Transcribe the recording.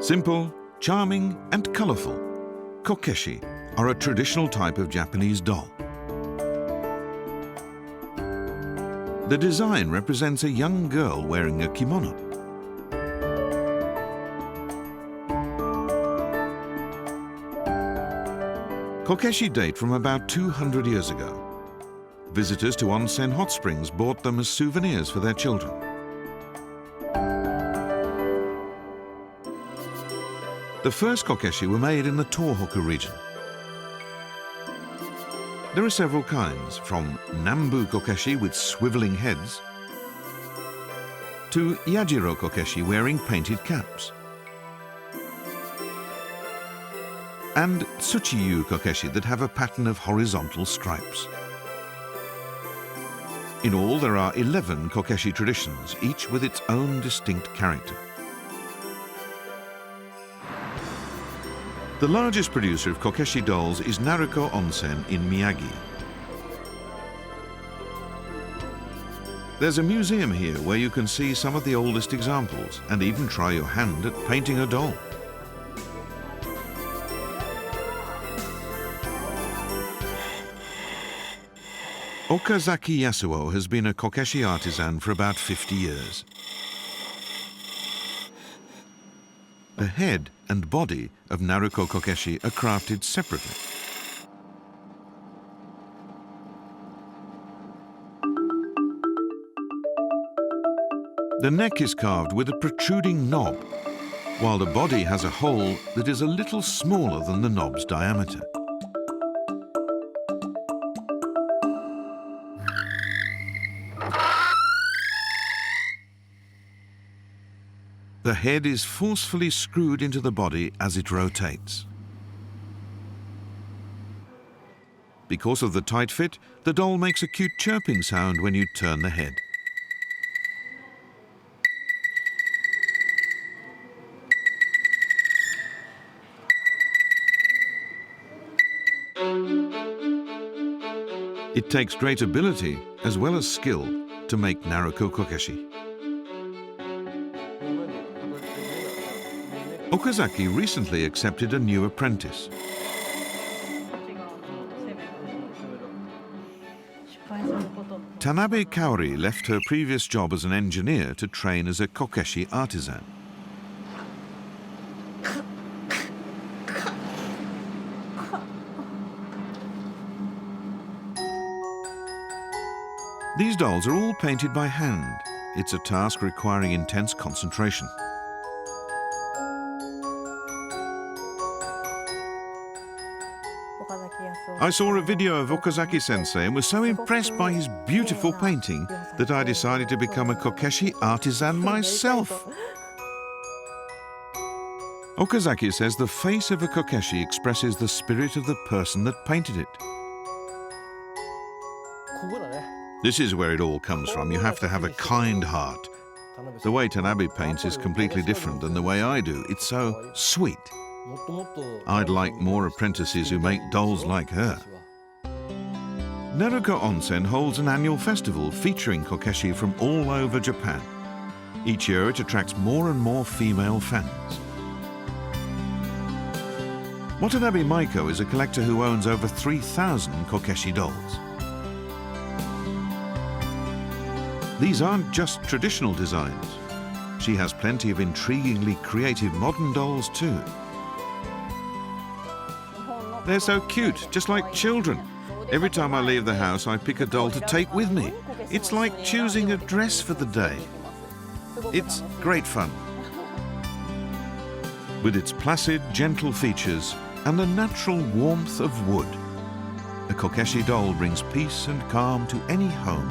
Simple, charming and colourful, kokeshi are a traditional type of Japanese doll. The design represents a young girl wearing a kimono. Kokeshi date from about 200 years ago. Visitors to onsen hot springs bought them as souvenirs for their children. The first kokeshi were made in the Tohoku region. There are several kinds, from Nambu kokeshi with swiveling heads to Yajiro kokeshi wearing painted caps, and Tsuchiyu kokeshi that have a pattern of horizontal stripes. In all, there are 11 kokeshi traditions, each with its own distinct character. The largest producer of kokeshi dolls is Naruko Onsen in Miyagi. There's a museum here where you can see some of the oldest examples and even try your hand at painting a doll. Okazaki Yasuo has been a kokeshi artisan for about 50 years. The head and body of Naruko kokeshi are crafted separately. The neck is carved with a protruding knob, while the body has a hole that is a little smaller than the knob's diameter. The head is forcefully screwed into the body as it rotates. Because of the tight fit, the doll makes a cute chirping sound when you turn the head. It takes great ability as well as skill to make Naruko kokeshi. Okazaki recently accepted a new apprentice. Tanabe Kaori left her previous job as an engineer to train as a kokeshi artisan. These dolls are all painted by hand. It's a task requiring intense concentration. I saw a video of Okazaki-sensei and was so impressed by his beautiful painting that I decided to become a kokeshi artisan myself. Okazaki says the face of a kokeshi expresses the spirit of the person that painted it. This is where it all comes from. You have to have a kind heart. The way Tanabe paints is completely different than the way I do. It's so sweet. I'd like more apprentices who make dolls like her. Naruko Onsen holds an annual festival featuring kokeshi from all over Japan. Each year it attracts more and more female fans. Watanabe Maiko is a collector who owns over 3,000 kokeshi dolls. These aren't just traditional designs. She has plenty of intriguingly creative modern dolls too. They're so cute, just like children. Every time I leave the house, I pick a doll to take with me. It's like choosing a dress for the day. It's great fun. With its placid, gentle features and the natural warmth of wood, a kokeshi doll brings peace and calm to any home.